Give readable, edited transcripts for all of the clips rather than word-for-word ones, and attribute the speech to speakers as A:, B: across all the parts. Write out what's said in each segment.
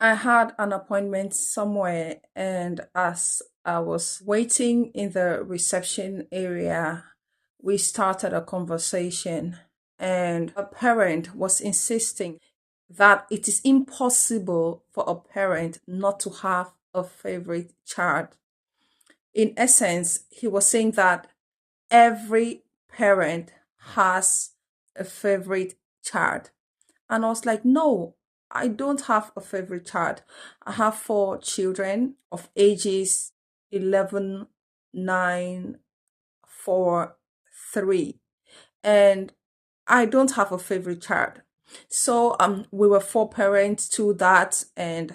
A: I had an appointment somewhere, and as I was waiting in the reception area, we started a conversation, and a parent was insisting that it is impossible for a parent not to have a favorite child. In essence, he was saying that every parent has a favorite child. And I was like, no, I don't have a favorite child. I have four children of ages 11, 9, 4, 3. And I don't have a favorite child. So we were four parents, two dads and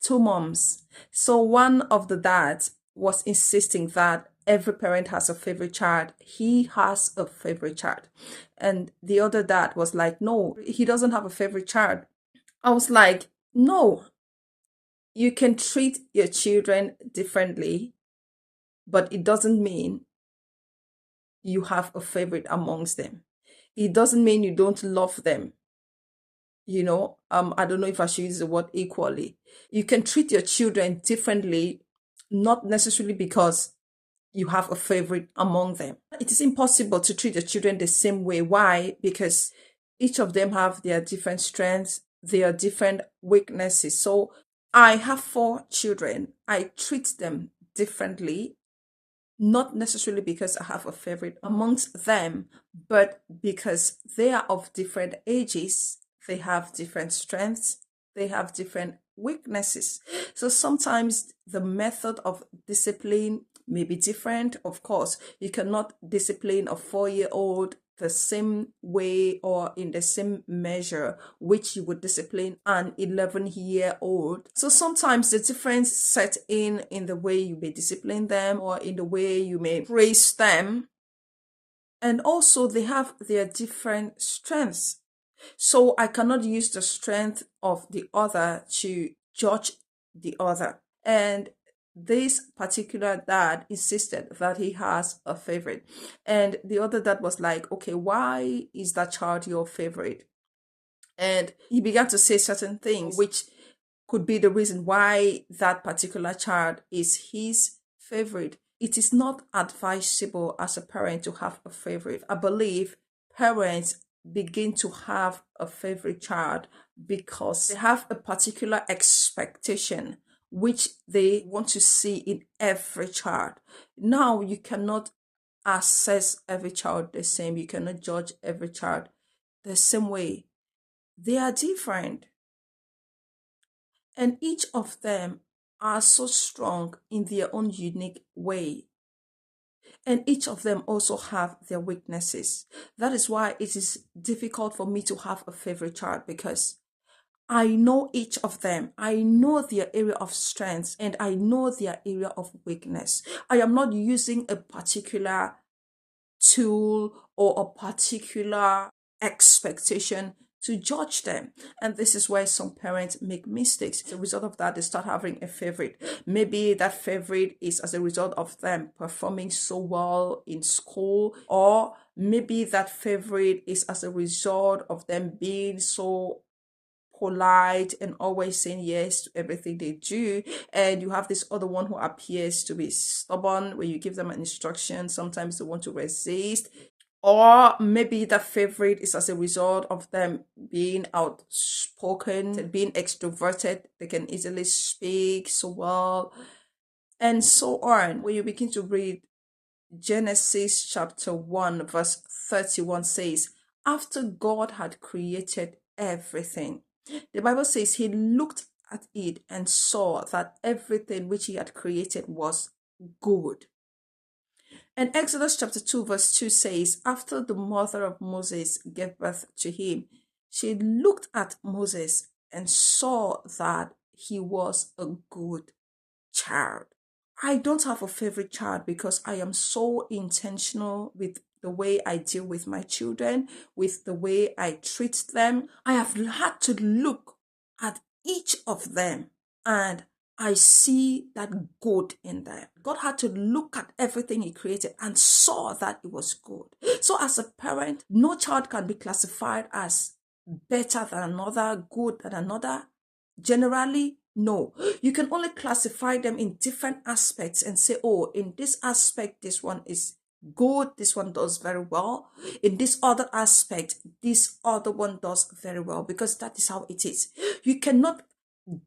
A: two moms. So one of the dads was insisting that every parent has a favorite child. He has a favorite child. And the other dad was like, no, he doesn't have a favorite child. I was like, no, you can treat your children differently, but it doesn't mean you have a favorite amongst them. It doesn't mean you don't love them. I don't know if I should use the word equally. You can treat your children differently, not necessarily because you have a favorite among them. It is impossible to treat your children the same way. Why? Because each of them have their different strengths, their different weaknesses. So I have four children. I treat them differently, not necessarily because I have a favorite amongst them, but because they are of different ages, they have different strengths, they have different weaknesses. So sometimes the method of discipline may be different. Of course, you cannot discipline a 4-year old the same way or in the same measure which you would discipline an 11-year-old. So sometimes the difference set in the way you may discipline them or in the way you may praise them. And also they have their different strengths. So I cannot use the strength of the other to judge the other. And this particular dad insisted that he has a favorite. And the other dad was like, okay, why is that child your favorite? And he began to say certain things, which could be the reason why that particular child is his favorite. It is not advisable as a parent to have a favorite. I believe parents begin to have a favorite child because they have a particular expectation which they want to see in every child. Now, you cannot assess every child the same, you cannot judge every child the same way. They are different, and each of them are so strong in their own unique way. And each of them also have their weaknesses. That is why it is difficult for me to have a favorite child, because I know each of them. I know their area of strength and I know their area of weakness. I am not using a particular tool or a particular expectation to judge them. And this is where some parents make mistakes. As a result of that, they start having a favorite. Maybe that favorite is as a result of them performing so well in school, or maybe that favorite is as a result of them being so polite and always saying yes to everything they do. And you have this other one who appears to be stubborn. When you give them an instruction, sometimes they want to resist. Or maybe the favorite is as a result of them being outspoken, being extroverted. They can easily speak so well, and so on. When you begin to read Genesis chapter 1, verse 31 says, after God had created everything, the Bible says he looked at it and saw that everything which he had created was good. And Exodus chapter 2, verse 2 says, after the mother of Moses gave birth to him, she looked at Moses and saw that he was a good child. I don't have a favorite child because I am so intentional with the way I deal with my children, with the way I treat them. I have had to look at each of them and I see that good in them. God had to look at everything he created and saw that it was good. So as a parent, no child can be classified as better than another, good than another. Generally, no. You can only classify them in different aspects and say, oh, in this aspect, this one is good, this one does very well. In this other aspect, this other one does very well, because that is how it is. You cannot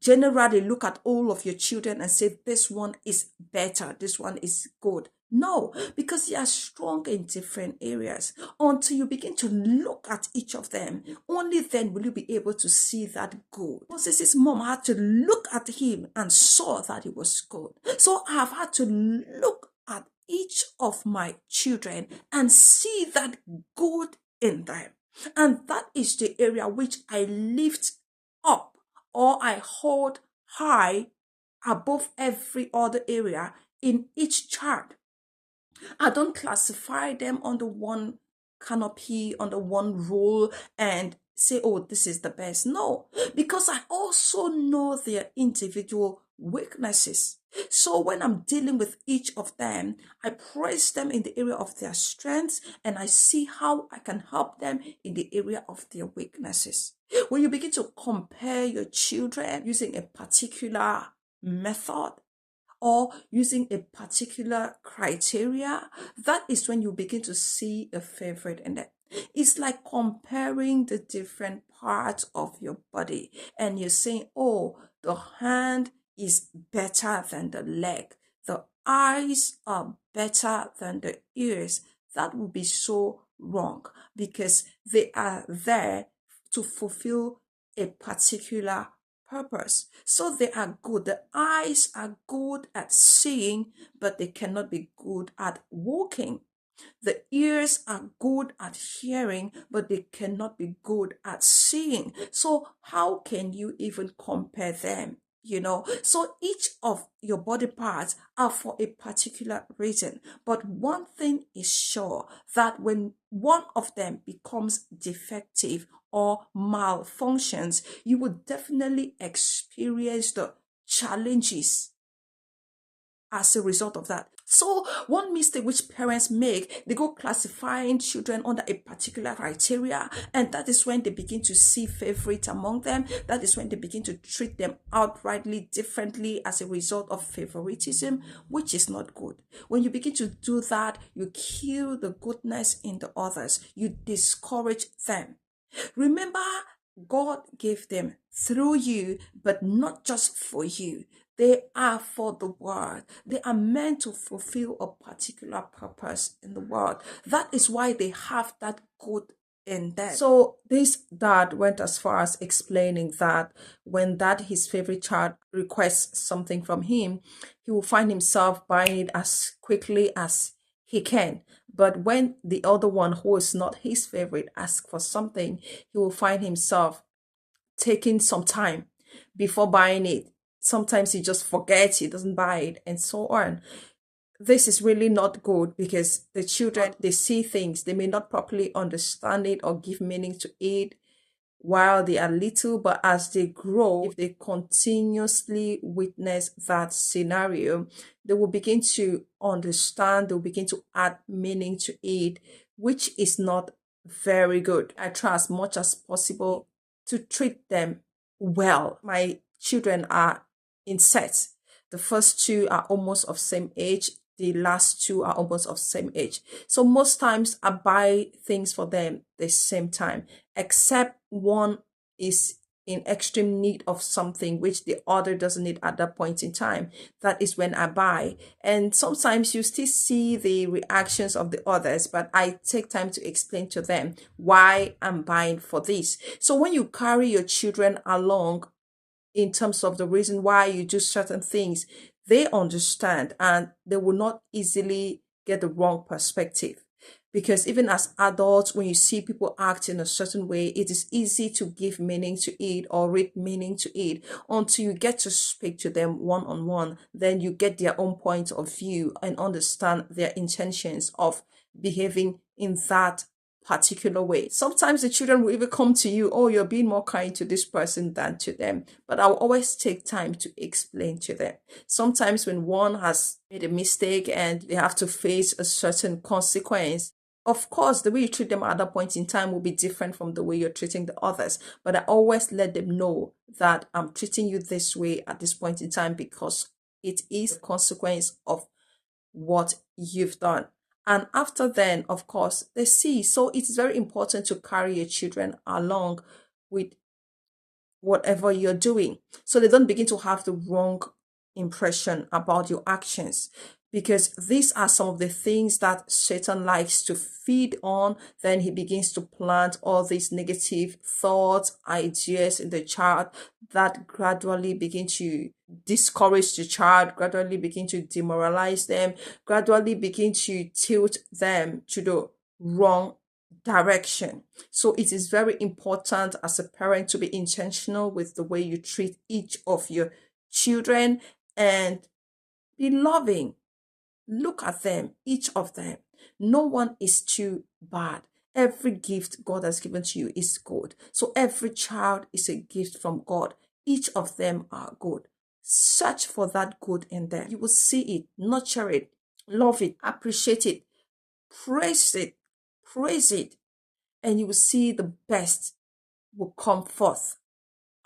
A: generally look at all of your children and say this one is better, this one is good. No, because they are strong in different areas. Until you begin to look at each of them, only then will you be able to see that good. Moses' mom had to look at him and saw that he was good. So I have had to look at each of my children and see that good in them. And that is the area which I lift up, or I hold high above every other area in each chart. I don't classify them under one canopy, under one rule, and say, oh, this is the best. No, because I also know their individual weaknesses. So when I'm dealing with each of them, I praise them in the area of their strengths, and I see how I can help them in the area of their weaknesses. When you begin to compare your children using a particular method, or using a particular criteria, that is when you begin to see a favorite in it. It's like comparing the different parts of your body, and you're saying, oh, the hand is better than the leg, the eyes are better than the ears. That would be so wrong, because they are there to fulfill a particular purpose. So they are good. The eyes are good at seeing, but they cannot be good at walking. The ears are good at hearing, but they cannot be good at seeing. So how can you even compare them? So each of your body parts are for a particular reason. But one thing is sure, that when one of them becomes defective or malfunctions, you will definitely experience the challenges as a result of that. So one mistake which parents make, they go classifying children under a particular criteria, and that is when they begin to see favorite among them. That is when they begin to treat them outrightly differently as a result of favoritism, which is not good. When you begin to do that, you kill the goodness in the others. You discourage them. Remember, God gave them through you, but not just for you. They are for the world. They are meant to fulfill a particular purpose in the world. That is why they have that good in them. So this dad went as far as explaining that when his favorite child requests something from him, he will find himself buying it as quickly as he can. But when the other one, who is not his favorite, asks for something, he will find himself taking some time before buying it. Sometimes he just forgets, he doesn't buy it, and so on. This is really not good, because the children, they see things, they may not properly understand it or give meaning to it while they are little, but as they grow, if they continuously witness that scenario, they will begin to understand, they'll begin to add meaning to it, which is not very good. I try as much as possible to treat them well. My children are in sets. The first two are almost of same age. The last two are almost of same age. So most times I buy things for them the same time, except one is in extreme need of something which the other doesn't need at that point in time. That is when I buy. And sometimes you still see the reactions of the others, but I take time to explain to them why I'm buying for this. So when you carry your children along in terms of the reason why you do certain things, they understand, and they will not easily get the wrong perspective. Because even as adults, when you see people act in a certain way, it is easy to give meaning to it or read meaning to it until you get to speak to them one on one. Then you get their own point of view and understand their intentions of behaving in that particular way. Sometimes the children will even come to you, oh, you're being more kind to this person than to them. But I'll always take time to explain to them. Sometimes when one has made a mistake and they have to face a certain consequence, Of course, the way you treat them at that point in time will be different from the way you're treating the others. But I always let them know that I'm treating you this way at this point in time because it is a consequence of what you've done. And after then, of course, they see. So it's very important to carry your children along with whatever you're doing so they don't begin to have the wrong impression about your actions, because these are some of the things that Satan likes to feed on. Then he begins to plant all these negative thoughts, ideas in the child that gradually begin to discourage the child, gradually begin to demoralize them, gradually begin to tilt them to the wrong direction. So it is very important as a parent to be intentional with the way you treat each of your children and be loving. Look at them, each of them. No one is too bad. Every gift God has given to you is good. So every child is a gift from God. Each of them are good. Search for that good in them. You will see it, nurture it, love it, appreciate it, praise it, praise it, and you will see the best will come forth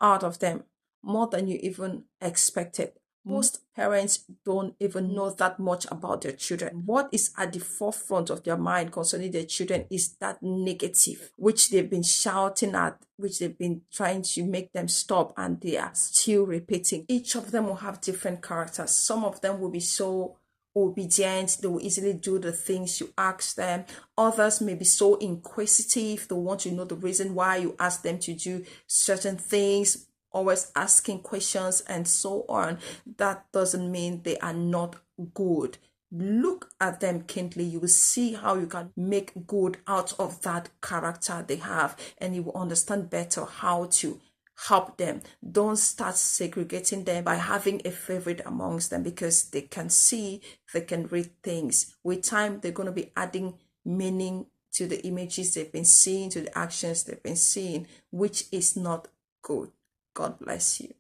A: out of them more than you even expected. Most parents don't even know that much about their children. What is at the forefront of their mind concerning their children is that negative, which they've been shouting at, which they've been trying to make them stop, and they are still repeating. Each of them will have different characters. Some of them will be so obedient, they will easily do the things you ask them. Others may be so inquisitive, they want to know the reason why you ask them to do certain things, always asking questions and so on. That doesn't mean they are not good. Look at them keenly. You will see how you can make good out of that character they have, and you will understand better how to help them. Don't start segregating them by having a favorite amongst them, because they can see, they can read things. With time, they're going to be adding meaning to the images they've been seeing, to the actions they've been seeing, which is not good. God bless you.